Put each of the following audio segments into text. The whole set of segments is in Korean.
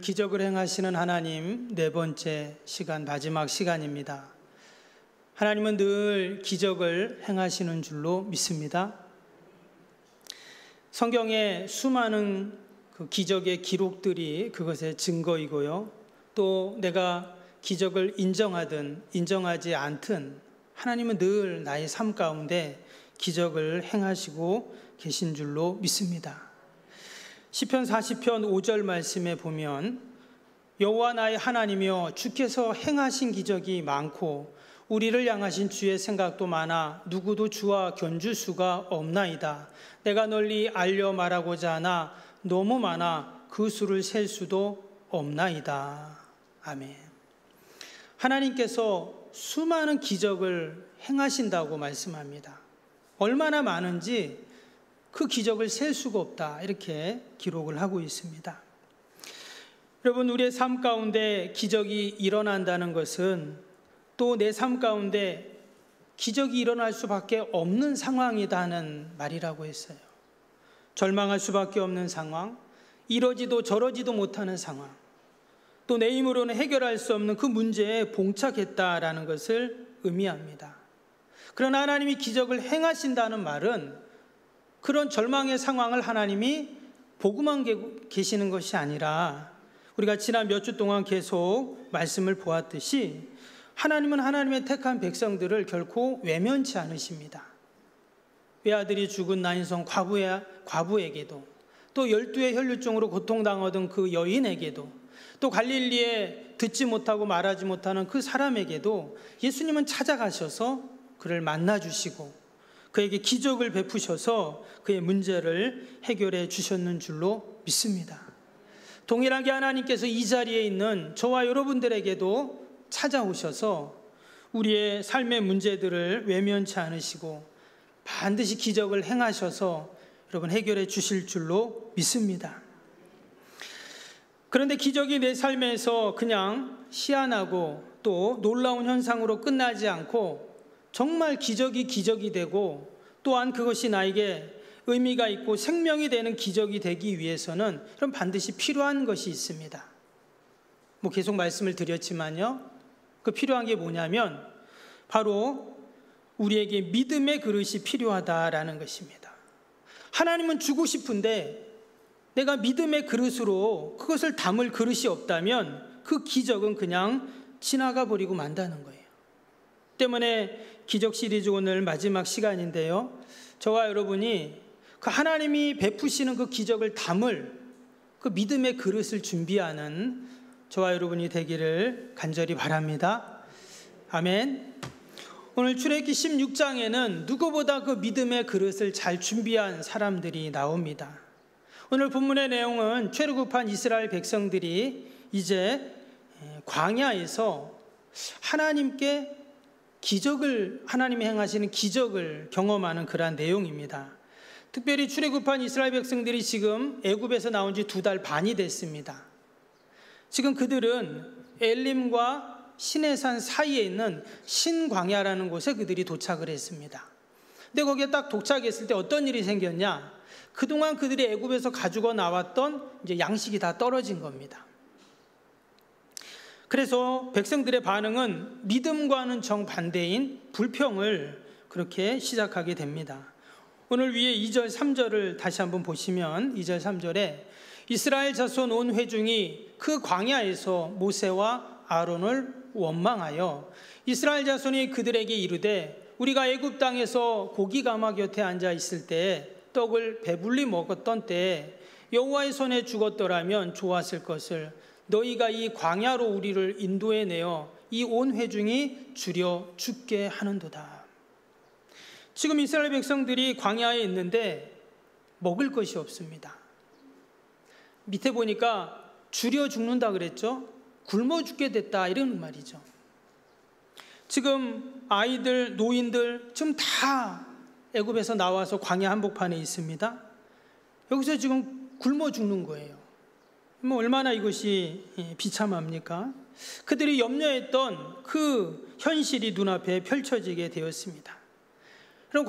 기적을 행하시는 하나님 네 번째 시간, 마지막 시간입니다. 하나님은 늘 기적을 행하시는 줄로 믿습니다. 성경에 수많은 그 기적의 기록들이 그것의 증거이고요. 또 내가 기적을 인정하든 인정하지 않든 하나님은 늘 나의 삶 가운데 기적을 행하시고 계신 줄로 믿습니다. 시편 40편 5절 말씀에 보면 여호와 나의 하나님이여 주께서 행하신 기적이 많고 우리를 향하신 주의 생각도 많아 누구도 주와 견줄 수가 없나이다. 내가 널리 알려 말하고자 하나 너무 많아 그 수를 셀 수도 없나이다. 아멘. 하나님께서 수많은 기적을 행하신다고 말씀합니다. 얼마나 많은지 그 기적을 셀 수가 없다, 이렇게 기록을 하고 있습니다. 여러분, 우리의 삶 가운데 기적이 일어난다는 것은 또 내 삶 가운데 기적이 일어날 수밖에 없는 상황이다는 말이라고 했어요. 절망할 수밖에 없는 상황, 이러지도 저러지도 못하는 상황, 또 내 힘으로는 해결할 수 없는 그 문제에 봉착했다라는 것을 의미합니다. 그러나 하나님이 기적을 행하신다는 말은 그런 절망의 상황을 하나님이 보고만 계시는 것이 아니라 우리가 지난 몇 주 동안 계속 말씀을 보았듯이 하나님은 하나님의 택한 백성들을 결코 외면치 않으십니다. 외아들이 죽은 나인성 과부에게도, 또 12의 혈류증으로 고통당하던 그 여인에게도, 또 갈릴리에 듣지 못하고 말하지 못하는 그 사람에게도 예수님은 찾아가셔서 그를 만나주시고 그에게 기적을 베푸셔서 그의 문제를 해결해 주셨는 줄로 믿습니다. 동일하게 하나님께서 이 자리에 있는 저와 여러분들에게도 찾아오셔서 우리의 삶의 문제들을 외면치 않으시고 반드시 기적을 행하셔서 여러분 해결해 주실 줄로 믿습니다. 그런데 기적이 내 삶에서 그냥 희한하고 또 놀라운 현상으로 끝나지 않고 정말 기적이 되고 또한 그것이 나에게 의미가 있고 생명이 되는 기적이 되기 위해서는 그럼 반드시 필요한 것이 있습니다. 계속 말씀을 드렸지만요, 그 필요한 게 뭐냐면 바로 우리에게 믿음의 그릇이 필요하다라는 것입니다. 하나님은 주고 싶은데 내가 믿음의 그릇으로 그것을 담을 그릇이 없다면 그 기적은 그냥 지나가 버리고 만다는 거예요. 때문에 기적 시리즈 오늘 마지막 시간인데요, 저와 여러분이 그 하나님이 베푸시는 그 기적을 담을 그 믿음의 그릇을 준비하는 저와 여러분이 되기를 간절히 바랍니다. 아멘. 오늘 출애굽기 16장에는 누구보다 그 믿음의 그릇을 잘 준비한 사람들이 나옵니다. 오늘 본문의 내용은 출애굽한 이스라엘 백성들이 이제 광야에서 하나님이 행하시는 기적을 경험하는 그러한 내용입니다. 특별히 출애굽한 이스라엘 백성들이 지금 애굽에서 나온 지 2달 반이 됐습니다. 지금 그들은 엘림과 시내산 사이에 있는 신광야라는 곳에 그들이 도착을 했습니다. 근데 거기에 딱 도착했을 때 어떤 일이 생겼냐? 그동안 그들이 애굽에서 가지고 나왔던 이제 양식이 다 떨어진 겁니다. 그래서 백성들의 반응은 믿음과는 정반대인 불평을 그렇게 시작하게 됩니다. 오늘 위에 2절 3절을 다시 한번 보시면 2절 3절에 이스라엘 자손 온 회중이 그 광야에서 모세와 아론을 원망하여 이스라엘 자손이 그들에게 이르되 우리가 애굽 땅에서 고기 가마 곁에 앉아 있을 때에 떡을 배불리 먹었던 때에 여호와의 손에 죽었더라면 좋았을 것을 너희가 이 광야로 우리를 인도해 내어 이 온 회중이 주려 죽게 하는도다. 지금 이스라엘 백성들이 광야에 있는데 먹을 것이 없습니다. 밑에 보니까 주려 죽는다 그랬죠? 굶어 죽게 됐다, 이런 말이죠. 지금 아이들, 노인들 지금 다 애굽에서 나와서 광야 한복판에 있습니다. 여기서 지금 굶어 죽는 거예요. 얼마나 이것이 비참합니까? 그들이 염려했던 그 현실이 눈앞에 펼쳐지게 되었습니다. 그럼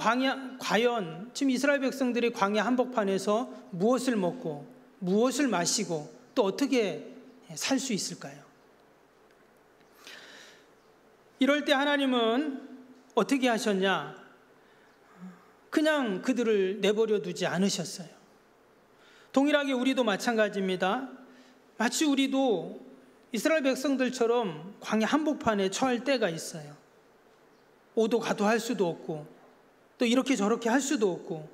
과연 지금 이스라엘 백성들이 광야 한복판에서 무엇을 먹고 무엇을 마시고 또 어떻게 살 수 있을까요? 이럴 때 하나님은 어떻게 하셨냐? 그냥 그들을 내버려 두지 않으셨어요. 동일하게 우리도 마찬가지입니다. 마치 우리도 이스라엘 백성들처럼 광야 한복판에 처할 때가 있어요. 오도 가도 할 수도 없고 또 이렇게 저렇게 할 수도 없고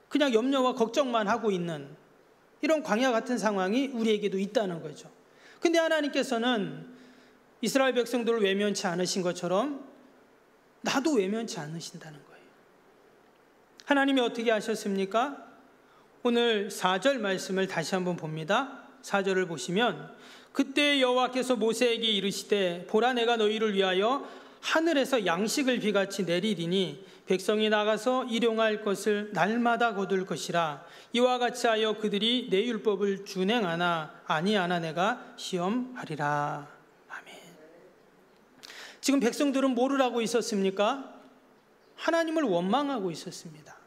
그냥 염려와 걱정만 하고 있는 이런 광야 같은 상황이 우리에게도 있다는 거죠. 근데 하나님께서는 이스라엘 백성들을 외면치 않으신 것처럼 나도 외면치 않으신다는 거예요. 하나님이 어떻게 하셨습니까? 오늘 4절 말씀을 다시 한번 봅니다. 4절을 보시면 그때 여호와께서 모세에게 이르시되 보라 내가 너희를 위하여 하늘에서 양식을 비같이 내리리니 백성이 나가서 일용할 것을 날마다 거둘 것이라 이와 같이 하여 그들이 내 율법을 준행하나 아니하나 내가 시험하리라. 아멘. 지금 백성들은 뭐를 하고 있었습니까? 하나님을 원망하고 있었습니다.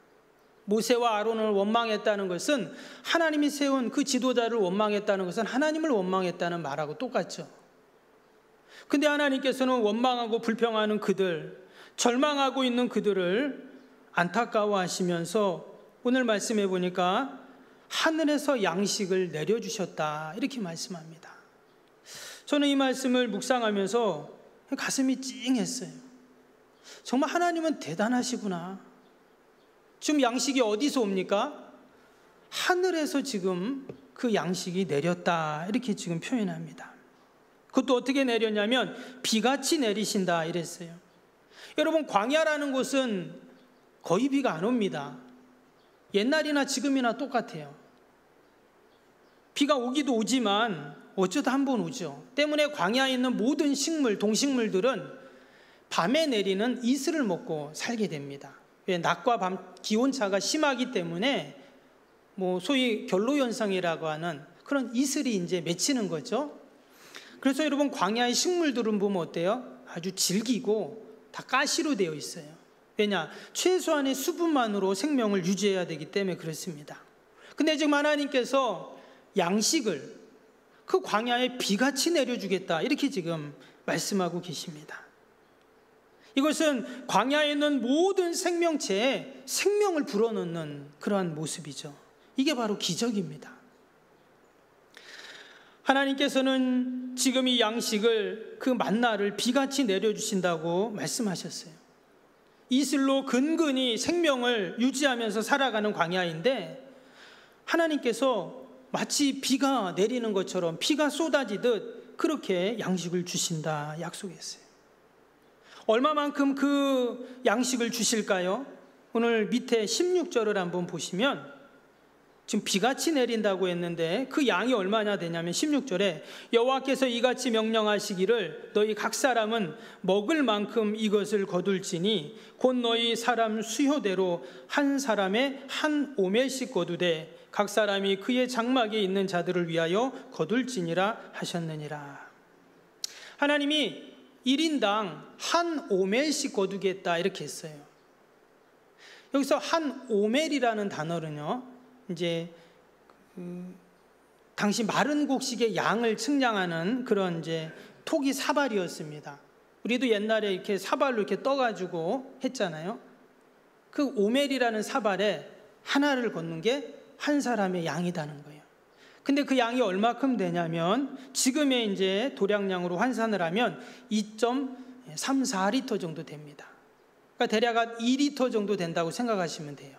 모세와 아론을 원망했다는 것은 하나님이 세운 그 지도자를 원망했다는 것은 하나님을 원망했다는 말하고 똑같죠. 근데 하나님께서는 원망하고 불평하는 그들, 절망하고 있는 그들을 안타까워하시면서 오늘 말씀해 보니까 하늘에서 양식을 내려주셨다 이렇게 말씀합니다. 저는 이 말씀을 묵상하면서 가슴이 찡했어요. 정말 하나님은 대단하시구나. 지금 양식이 어디서 옵니까? 하늘에서 지금 그 양식이 내렸다 이렇게 지금 표현합니다. 그것도 어떻게 내렸냐면 비같이 내리신다 이랬어요. 여러분 광야라는 곳은 거의 비가 안 옵니다. 옛날이나 지금이나 똑같아요. 비가 오기도 오지만 어쩌다 한 번 오죠. 때문에 광야에 있는 모든 식물, 동식물들은 밤에 내리는 이슬을 먹고 살게 됩니다. 왜? 낮과 밤 기온차가 심하기 때문에 소위 결로현상이라고 하는 그런 이슬이 이제 맺히는 거죠. 그래서 여러분 광야의 식물들은 보면 어때요? 아주 질기고 다 가시로 되어 있어요. 왜냐? 최소한의 수분만으로 생명을 유지해야 되기 때문에 그렇습니다. 근데 지금 하나님께서 양식을 그 광야에 비같이 내려주겠다 이렇게 지금 말씀하고 계십니다. 이것은 광야에 있는 모든 생명체에 생명을 불어넣는 그러한 모습이죠. 이게 바로 기적입니다. 하나님께서는 지금 이 양식을 그 만나를 비같이 내려주신다고 말씀하셨어요. 이슬로 근근히 생명을 유지하면서 살아가는 광야인데 하나님께서 마치 비가 내리는 것처럼 비가 쏟아지듯 그렇게 양식을 주신다 약속했어요. 얼마만큼 그 양식을 주실까요? 오늘 밑에 16절을 한번 보시면 지금 비같이 내린다고 했는데 그 양이 얼마나 되냐면 16절에 여호와께서 이같이 명령하시기를 너희 각 사람은 먹을 만큼 이것을 거둘지니 곧 너희 사람 수효대로 한 사람에 한 오멜씩 거두되 각 사람이 그의 장막에 있는 자들을 위하여 거둘지니라 하셨느니라. 하나님이 1인당 한 오멜씩 거두겠다 이렇게 했어요. 여기서 한 오멜이라는 단어는요, 이제 당시 마른 곡식의 양을 측량하는 그런 이제 토기 사발이었습니다. 우리도 옛날에 이렇게 사발로 이렇게 떠가지고 했잖아요. 그 오멜이라는 사발에 하나를 걷는 게 한 사람의 양이다는 거예요. 근데 그 양이 얼마큼 되냐면 지금의 이제 도량량으로 환산을 하면 2.34리터 정도 됩니다. 그러니까 대략 한 2리터 정도 된다고 생각하시면 돼요.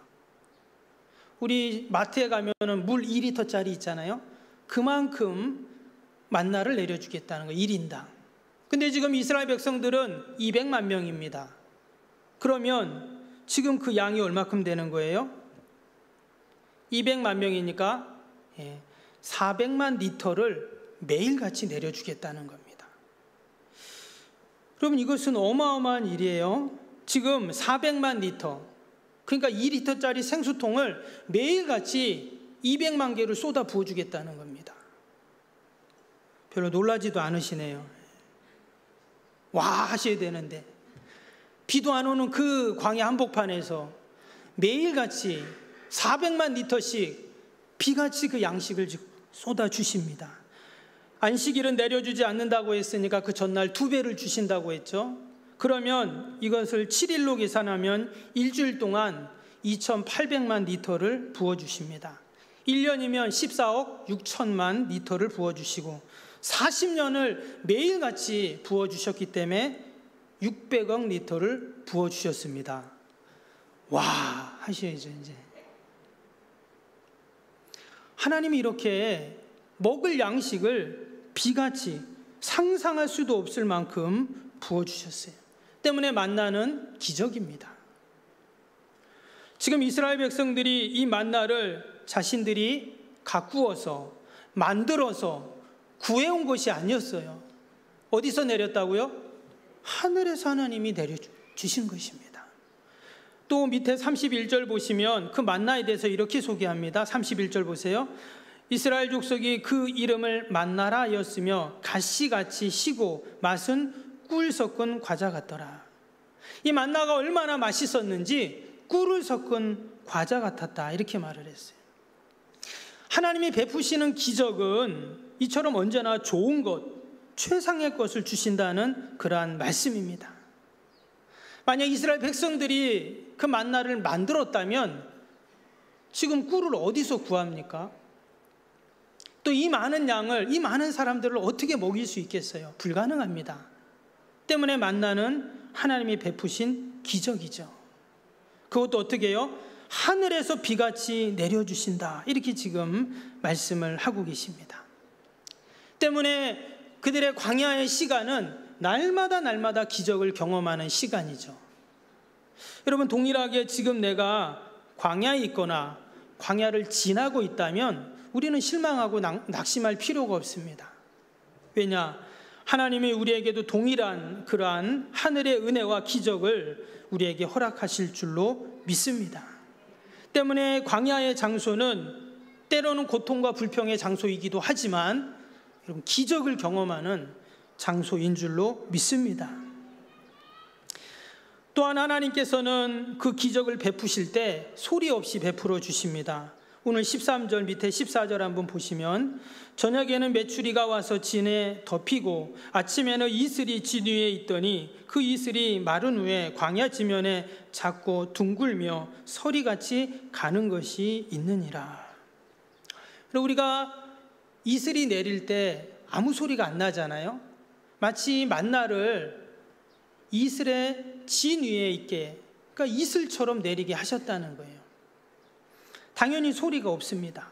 우리 마트에 가면은 물 2리터짜리 있잖아요. 그만큼 만나를 내려주겠다는 거예요. 1인당. 근데 지금 이스라엘 백성들은 200만 명입니다. 그러면 지금 그 양이 얼마큼 되는 거예요? 200만 명이니까 400만 리터를 매일같이 내려주겠다는 겁니다. 여러분 이것은 어마어마한 일이에요. 지금 400만 리터, 그러니까 2리터짜리 생수통을 매일같이 200만 개를 쏟아 부어주겠다는 겁니다. 별로 놀라지도 않으시네요. 와 하셔야 되는데 비도 안 오는 그 광야 한복판에서 매일같이 400만 리터씩 비같이 그 양식을 쏟아 주십니다. 안식일은 내려주지 않는다고 했으니까 그 전날 2배를 주신다고 했죠. 그러면 이것을 7일로 계산하면 일주일 동안 2,800만 리터를 부어주십니다. 1년이면 14억 6천만 리터를 부어주시고 40년을 매일같이 부어주셨기 때문에 600억 리터를 부어주셨습니다. 와 하셔야죠. 이제 하나님이 이렇게 먹을 양식을 비같이 상상할 수도 없을 만큼 부어주셨어요. 때문에 만나는 기적입니다. 지금 이스라엘 백성들이 이 만나를 자신들이 가꾸어서 만들어서 구해온 것이 아니었어요. 어디서 내렸다고요? 하늘에서 하나님이 내려주신 것입니다. 또 밑에 31절 보시면 그 만나에 대해서 이렇게 소개합니다. 31절 보세요. 이스라엘 족속이 그 이름을 만나라 하였으며 가시같이 시고 맛은 꿀 섞은 과자 같더라. 이 만나가 얼마나 맛있었는지 꿀을 섞은 과자 같았다 이렇게 말을 했어요. 하나님이 베푸시는 기적은 이처럼 언제나 좋은 것, 최상의 것을 주신다는 그러한 말씀입니다. 만약 이스라엘 백성들이 그 만나를 만들었다면 지금 꿀을 어디서 구합니까? 또 이 많은 양을, 이 많은 사람들을 어떻게 먹일 수 있겠어요? 불가능합니다. 때문에 만나는 하나님이 베푸신 기적이죠. 그것도 어떻게 해요? 하늘에서 비같이 내려주신다 이렇게 지금 말씀을 하고 계십니다. 때문에 그들의 광야의 시간은 날마다 기적을 경험하는 시간이죠. 여러분 동일하게 지금 내가 광야에 있거나 광야를 지나고 있다면 우리는 실망하고 낙심할 필요가 없습니다. 왜냐? 하나님이 우리에게도 동일한 그러한 하늘의 은혜와 기적을 우리에게 허락하실 줄로 믿습니다. 때문에 광야의 장소는 때로는 고통과 불평의 장소이기도 하지만 여러분 기적을 경험하는 장소인 줄로 믿습니다. 또한 하나님께서는 그 기적을 베푸실 때 소리 없이 베풀어 주십니다. 오늘 13절 밑에 14절 한번 보시면 저녁에는 메추리가 와서 진에 덮이고 아침에는 이슬이 진 위에 있더니 그 이슬이 마른 후에 광야 지면에 작고 둥글며 서리같이 가는 것이 있느니라. 우리가 이슬이 내릴 때 아무 소리가 안 나잖아요. 마치 만나를 이슬의 진 위에 있게, 그러니까 이슬처럼 내리게 하셨다는 거예요. 당연히 소리가 없습니다.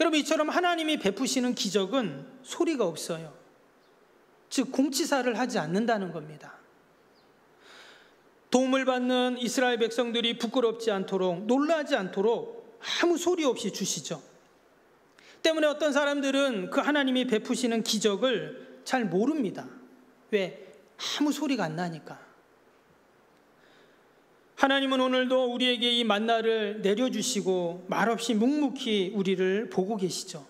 여러분 이처럼 하나님이 베푸시는 기적은 소리가 없어요. 즉 공치사를 하지 않는다는 겁니다. 도움을 받는 이스라엘 백성들이 부끄럽지 않도록 놀라지 않도록 아무 소리 없이 주시죠. 때문에 어떤 사람들은 그 하나님이 베푸시는 기적을 잘 모릅니다. 왜? 아무 소리가 안 나니까. 하나님은 오늘도 우리에게 이 만나를 내려주시고 말없이 묵묵히 우리를 보고 계시죠.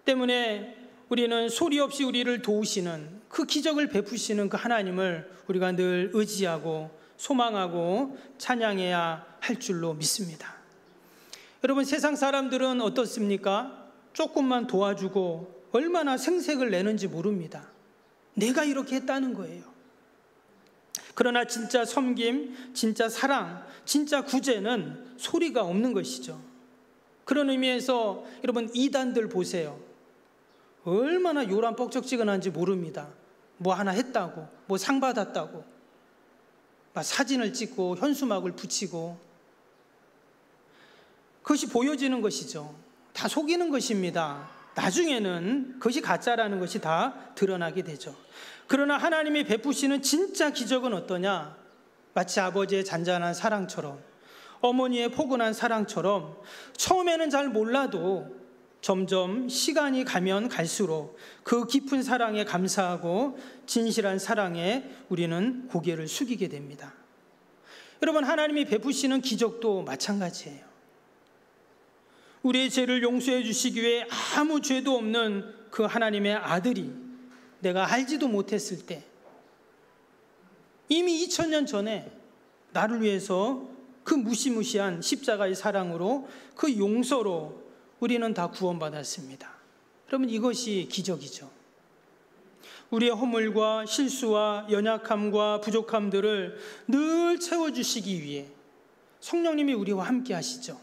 때문에 우리는 소리 없이 우리를 도우시는 그 기적을 베푸시는 그 하나님을 우리가 늘 의지하고 소망하고 찬양해야 할 줄로 믿습니다. 여러분 세상 사람들은 어떻습니까? 조금만 도와주고 얼마나 생색을 내는지 모릅니다. 내가 이렇게 했다는 거예요. 그러나 진짜 섬김, 진짜 사랑, 진짜 구제는 소리가 없는 것이죠. 그런 의미에서 여러분 이단들 보세요. 얼마나 요란 뻑적지근한지 모릅니다. 뭐 하나 했다고, 뭐 상 받았다고 막 사진을 찍고 현수막을 붙이고 그것이 보여지는 것이죠. 다 속이는 것입니다. 나중에는 그것이 가짜라는 것이 다 드러나게 되죠. 그러나 하나님이 베푸시는 진짜 기적은 어떠냐? 마치 아버지의 잔잔한 사랑처럼, 어머니의 포근한 사랑처럼 처음에는 잘 몰라도 점점 시간이 가면 갈수록 그 깊은 사랑에 감사하고 진실한 사랑에 우리는 고개를 숙이게 됩니다. 여러분 하나님이 베푸시는 기적도 마찬가지예요. 우리의 죄를 용서해 주시기 위해 아무 죄도 없는 그 하나님의 아들이 내가 알지도 못했을 때 이미 2000년 전에 나를 위해서 그 무시무시한 십자가의 사랑으로 그 용서로 우리는 다 구원받았습니다. 여러분, 이것이 기적이죠. 우리의 허물과 실수와 연약함과 부족함들을 늘 채워주시기 위해 성령님이 우리와 함께 하시죠.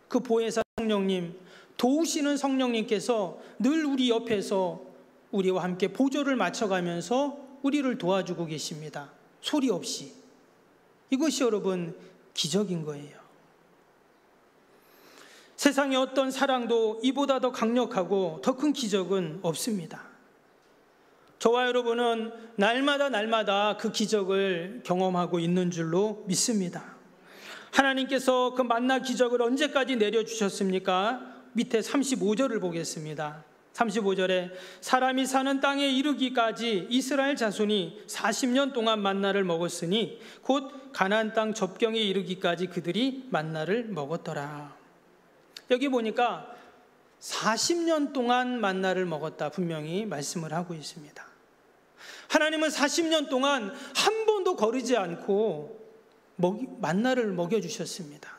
그 보혜사 성령님, 도우시는 성령님께서 늘 우리 옆에서 우리와 함께 보조를 맞춰가면서 우리를 도와주고 계십니다. 소리 없이. 이것이 여러분 기적인 거예요. 세상의 어떤 사랑도 이보다 더 강력하고 더 큰 기적은 없습니다. 저와 여러분은 날마다 그 기적을 경험하고 있는 줄로 믿습니다. 하나님께서 그 만나 기적을 언제까지 내려주셨습니까? 밑에 35절을 보겠습니다. 35절에 사람이 사는 땅에 이르기까지 이스라엘 자손이 40년 동안 만나를 먹었으니 곧 가나안 땅 접경에 이르기까지 그들이 만나를 먹었더라. 여기 보니까 40년 동안 만나를 먹었다 분명히 말씀을 하고 있습니다. 하나님은 40년 동안 한 번도 거르지 않고 만나를 먹여주셨습니다.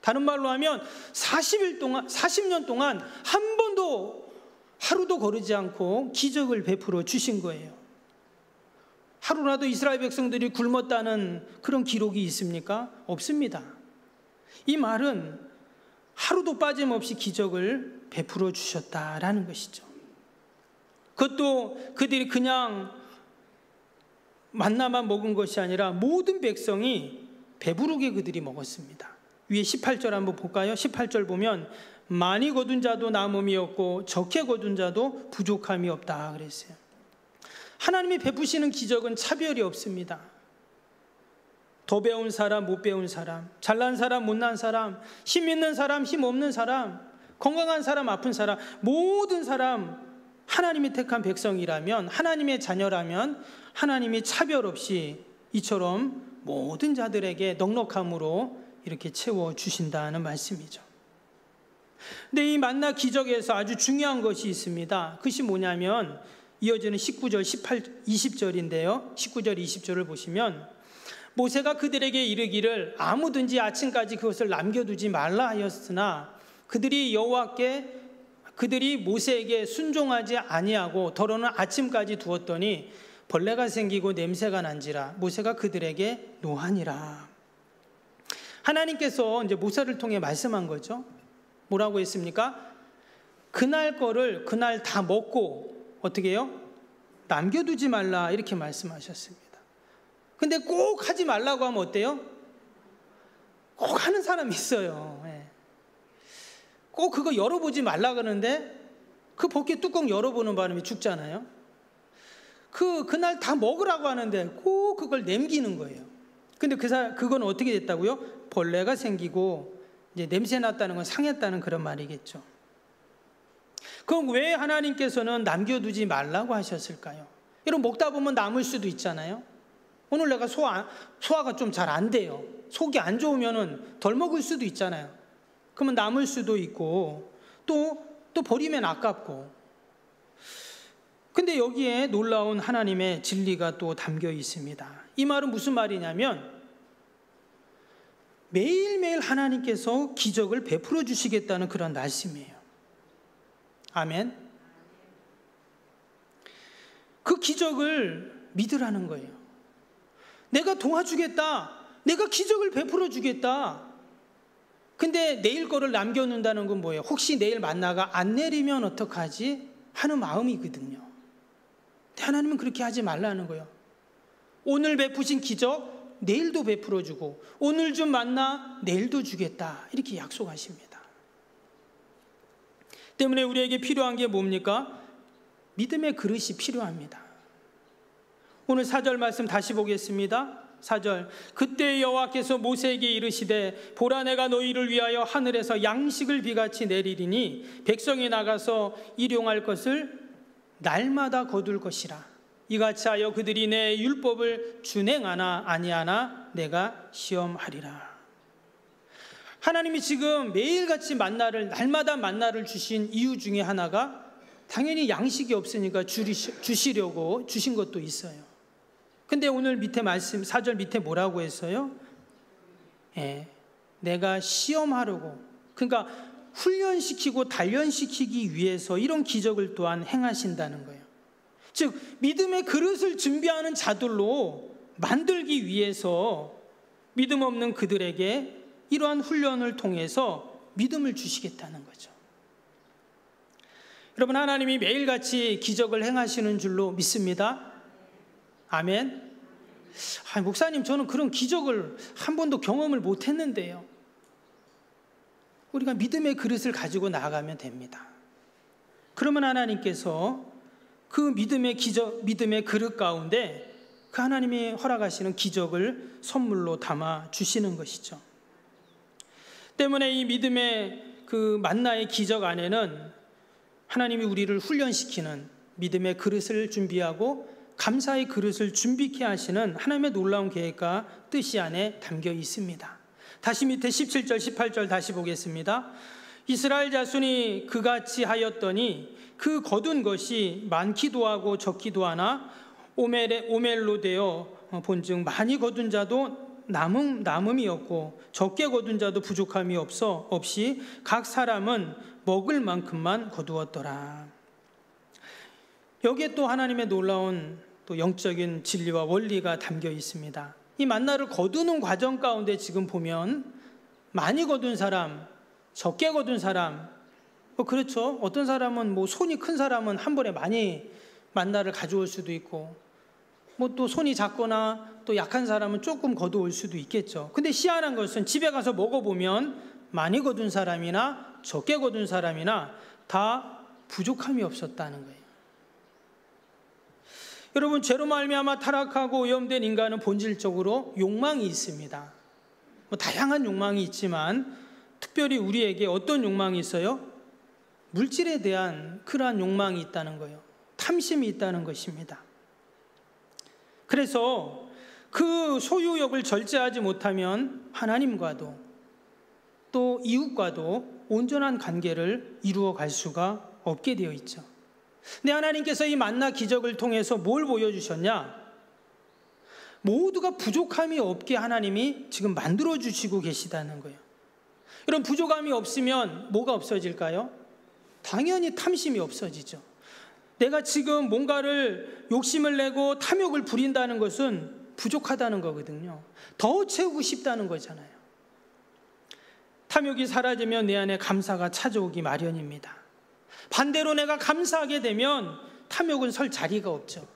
다른 말로 하면 40년 동안 한 번도 하루도 거르지 않고 기적을 베풀어 주신 거예요. 하루라도 이스라엘 백성들이 굶었다는 그런 기록이 있습니까? 없습니다. 이 말은 하루도 빠짐없이 기적을 베풀어 주셨다라는 것이죠. 그것도 그들이 그냥 만나만 먹은 것이 아니라 모든 백성이 배부르게 그들이 먹었습니다. 위에 18절 한번 볼까요? 18절 보면 많이 거둔 자도 남음이 없고 적게 거둔 자도 부족함이 없다 그랬어요. 하나님이 베푸시는 기적은 차별이 없습니다. 더 배운 사람, 못 배운 사람, 잘난 사람, 못난 사람, 힘 있는 사람, 힘 없는 사람, 건강한 사람, 아픈 사람, 모든 사람 하나님이 택한 백성이라면, 하나님의 자녀라면 하나님이 차별 없이 이처럼 모든 자들에게 넉넉함으로 이렇게 채워주신다는 말씀이죠. 근데 이 만나 기적에서 아주 중요한 것이 있습니다. 그것이 뭐냐면 이어지는 19절, 20절인데요. 19절, 20절을 보시면 모세가 그들에게 이르기를 아무든지 아침까지 그것을 남겨두지 말라 하였으나 그들이 모세에게 순종하지 아니하고 더러는 아침까지 두었더니 벌레가 생기고 냄새가 난지라 모세가 그들에게 노하니라. 하나님께서 이제 모세를 통해 말씀한 거죠. 뭐라고 했습니까? 그날 거를 그날 다 먹고 어떻게 해요? 남겨두지 말라 이렇게 말씀하셨습니다. 근데 꼭 하지 말라고 하면 어때요? 꼭 하는 사람이 있어요. 꼭 그거 열어보지 말라 그러는데 그 벗기 뚜껑 열어보는 바람에 죽잖아요. 그날 다 먹으라고 하는데 꼭 그걸 남기는 거예요. 근데 그건 어떻게 됐다고요? 벌레가 생기고 이제 냄새 났다는 건 상했다는 그런 말이겠죠. 그럼 왜 하나님께서는 남겨두지 말라고 하셨을까요? 이런 먹다 보면 남을 수도 있잖아요. 오늘 내가 소화가 좀 잘 안 돼요. 속이 안 좋으면 덜 먹을 수도 있잖아요. 그러면 남을 수도 있고 또 버리면 아깝고. 근데 여기에 놀라운 하나님의 진리가 또 담겨 있습니다. 이 말은 무슨 말이냐면 매일매일 하나님께서 기적을 베풀어 주시겠다는 그런 말씀이에요. 아멘. 그 기적을 믿으라는 거예요. 내가 도와주겠다. 내가 기적을 베풀어 주겠다. 근데 내일 거를 남겨놓는다는 건 뭐예요? 혹시 내일 만나가 안 내리면 어떡하지? 하는 마음이거든요. 근데 하나님은 그렇게 하지 말라는 거예요. 오늘 베푸신 기적 내일도 베풀어 주고 오늘 좀 만나 내일도 주겠다. 이렇게 약속하십니다. 때문에 우리에게 필요한 게 뭡니까? 믿음의 그릇이 필요합니다. 오늘 4절 말씀 다시 보겠습니다. 4절 그때 여호와께서 모세에게 이르시되 보라 내가 너희를 위하여 하늘에서 양식을 비같이 내리리니 백성이 나가서 일용할 것을 날마다 거둘 것이라. 이같이 하여 그들이 내 율법을 준행하나 아니하나 내가 시험하리라. 하나님이 지금 매일같이 날마다 만나를 주신 이유 중에 하나가 당연히 양식이 없으니까 주시려고 주신 것도 있어요. 근데 오늘 밑에 말씀 4절 밑에 뭐라고 했어요? 내가 시험하려고. 그러니까 훈련시키고 단련시키기 위해서 이런 기적을 또한 행하신다는 거예요. 즉 믿음의 그릇을 준비하는 자들로 만들기 위해서 믿음 없는 그들에게 이러한 훈련을 통해서 믿음을 주시겠다는 거죠. 여러분, 하나님이 매일같이 기적을 행하시는 줄로 믿습니다. 아멘. 목사님, 저는 그런 기적을 한 번도 경험을 못했는데요. 우리가 믿음의 그릇을 가지고 나아가면 됩니다. 그러면 하나님께서 그 믿음의 그릇 가운데 그 하나님이 허락하시는 기적을 선물로 담아 주시는 것이죠. 때문에 이 믿음의 그 만나의 기적 안에는 하나님이 우리를 훈련시키는 믿음의 그릇을 준비하고 감사의 그릇을 준비케 하시는 하나님의 놀라운 계획과 뜻이 안에 담겨 있습니다. 다시 밑에 17절 18절 다시 보겠습니다. 이스라엘 자손이 그같이 하였더니 그 거둔 것이 많기도 하고 적기도 하나 오멜로 되어 본즉 많이 거둔 자도 남음이 없고 적게 거둔 자도 부족함이 없이 각 사람은 먹을 만큼만 거두었더라. 여기에 또 하나님의 놀라운 또 영적인 진리와 원리가 담겨 있습니다. 이 만나를 거두는 과정 가운데 지금 보면 많이 거둔 사람, 적게 거둔 사람, 그렇죠. 어떤 사람은 손이 큰 사람은 한 번에 많이 만나를 가져올 수도 있고, 또 손이 작거나 또 약한 사람은 조금 거두올 수도 있겠죠. 근데 희한한 것은 집에 가서 먹어보면 많이 거둔 사람이나 적게 거둔 사람이나 다 부족함이 없었다는 거예요. 여러분, 죄로 말미암아 타락하고 오염된 인간은 본질적으로 욕망이 있습니다. 다양한 욕망이 있지만 특별히 우리에게 어떤 욕망이 있어요? 물질에 대한 그러한 욕망이 있다는 거예요. 탐심이 있다는 것입니다. 그래서 그 소유욕을 절제하지 못하면 하나님과도 또 이웃과도 온전한 관계를 이루어 갈 수가 없게 되어 있죠. 근데 하나님께서 이 만나 기적을 통해서 뭘 보여주셨냐? 모두가 부족함이 없게 하나님이 지금 만들어 주시고 계시다는 거예요. 이런 부족함이 없으면 뭐가 없어질까요? 당연히 탐심이 없어지죠. 내가 지금 뭔가를 욕심을 내고 탐욕을 부린다는 것은 부족하다는 거거든요. 더 채우고 싶다는 거잖아요. 탐욕이 사라지면 내 안에 감사가 찾아오기 마련입니다. 반대로 내가 감사하게 되면 탐욕은 설 자리가 없죠.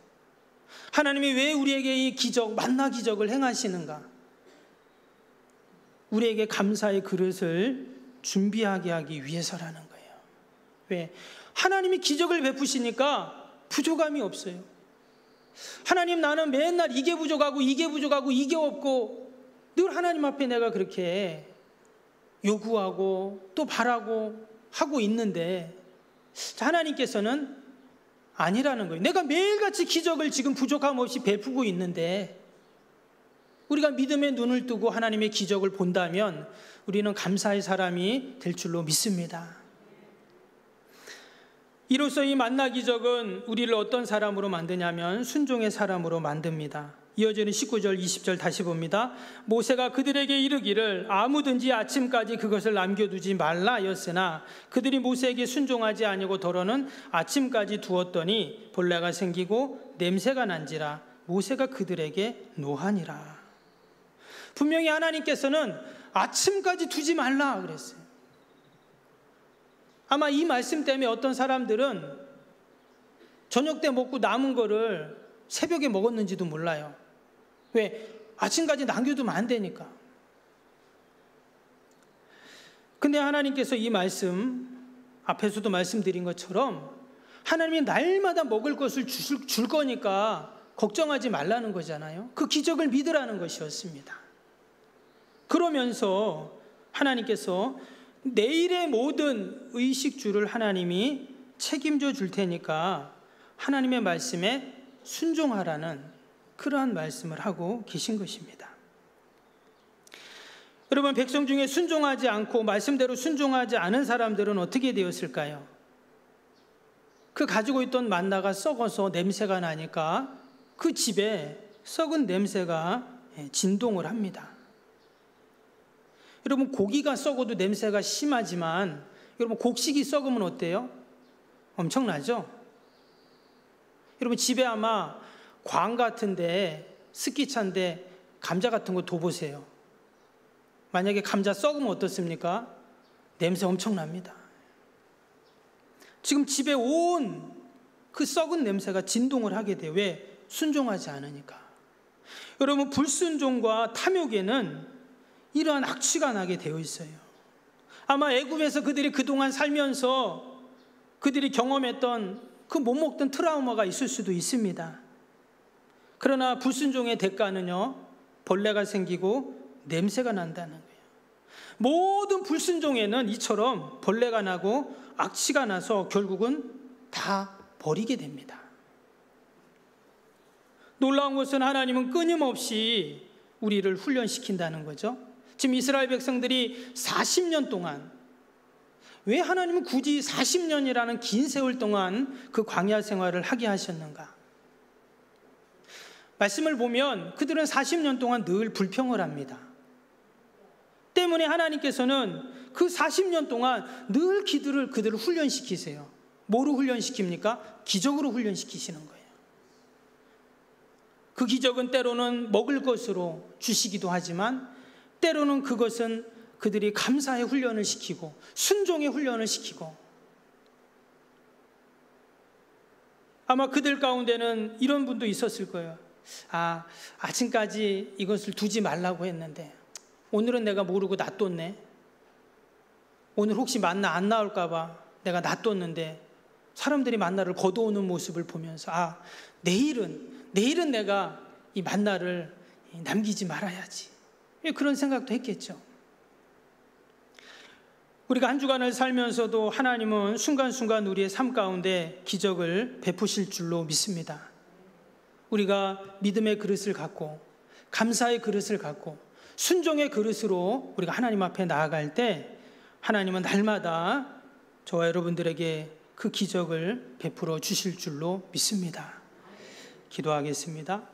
하나님이 왜 우리에게 이 기적, 만나 기적을 행하시는가? 우리에게 감사의 그릇을 준비하게 하기 위해서라는 거예요. 왜? 하나님이 기적을 베푸시니까 부족함이 없어요. 하나님, 나는 맨날 이게 부족하고 이게 부족하고 이게 없고 늘 하나님 앞에 내가 그렇게 요구하고 또 바라고 하고 있는데 하나님께서는 아니라는 거예요. 내가 매일같이 기적을 지금 부족함 없이 베푸고 있는데 우리가 믿음의 눈을 뜨고 하나님의 기적을 본다면 우리는 감사의 사람이 될 줄로 믿습니다. 이로써 이 만나 기적은 우리를 어떤 사람으로 만드냐면 순종의 사람으로 만듭니다. 이어지는 19절 20절 다시 봅니다. 모세가 그들에게 이르기를 아무든지 아침까지 그것을 남겨두지 말라 하였으나 그들이 모세에게 순종하지 아니고 더러는 아침까지 두었더니 벌레가 생기고 냄새가 난지라 모세가 그들에게 노하니라. 분명히 하나님께서는 아침까지 두지 말라 그랬어요. 아마 이 말씀 때문에 어떤 사람들은 저녁 때 먹고 남은 거를 새벽에 먹었는지도 몰라요. 왜? 아침까지 남겨두면 안 되니까. 근데 하나님께서 이 말씀, 앞에서도 말씀드린 것처럼 하나님이 날마다 먹을 것을 줄 거니까 걱정하지 말라는 거잖아요. 그 기적을 믿으라는 것이었습니다. 그러면서 하나님께서 내일의 모든 의식주를 하나님이 책임져 줄 테니까 하나님의 말씀에 순종하라는 그러한 말씀을 하고 계신 것입니다. 여러분, 백성 중에 순종하지 않고 말씀대로 순종하지 않은 사람들은 어떻게 되었을까요? 그 가지고 있던 만나가 썩어서 냄새가 나니까 그 집에 썩은 냄새가 진동을 합니다. 여러분, 고기가 썩어도 냄새가 심하지만 여러분 곡식이 썩으면 어때요? 엄청나죠? 여러분 집에 아마 광 같은데 습기찬데 감자 같은 거 둬보세요. 만약에 감자 썩으면 어떻습니까? 냄새 엄청납니다. 지금 집에 온 그 썩은 냄새가 진동을 하게 돼요. 왜? 순종하지 않으니까. 여러분 불순종과 탐욕에는 이러한 악취가 나게 되어 있어요. 아마 애굽에서 그들이 그동안 살면서 그들이 경험했던 그 못 먹던 트라우마가 있을 수도 있습니다. 그러나 불순종의 대가는요, 벌레가 생기고 냄새가 난다는 거예요. 모든 불순종에는 이처럼 벌레가 나고 악취가 나서 결국은 다 버리게 됩니다. 놀라운 것은 하나님은 끊임없이 우리를 훈련시킨다는 거죠. 지금 이스라엘 백성들이 40년 동안, 왜 하나님은 굳이 40년이라는 긴 세월 동안 그 광야 생활을 하게 하셨는가? 말씀을 보면 그들은 40년 동안 늘 불평을 합니다. 때문에 하나님께서는 그 40년 동안 늘 그들을 훈련시키세요. 뭐로 훈련시킵니까? 기적으로 훈련시키시는 거예요. 그 기적은 때로는 먹을 것으로 주시기도 하지만 때로는 그것은 그들이 감사의 훈련을 시키고 순종의 훈련을 시키고, 아마 그들 가운데는 이런 분도 있었을 거예요. 아침까지 이것을 두지 말라고 했는데 오늘은 내가 모르고 놔뒀네. 오늘 혹시 만나 안 나올까 봐 내가 놔뒀는데 사람들이 만나를 거둬오는 모습을 보면서 내일은 내가 이 만나를 남기지 말아야지, 그런 생각도 했겠죠. 우리가 한 주간을 살면서도 하나님은 순간순간 우리의 삶 가운데 기적을 베푸실 줄로 믿습니다. 우리가 믿음의 그릇을 갖고 감사의 그릇을 갖고 순종의 그릇으로 우리가 하나님 앞에 나아갈 때 하나님은 날마다 저와 여러분들에게 그 기적을 베풀어 주실 줄로 믿습니다. 기도하겠습니다.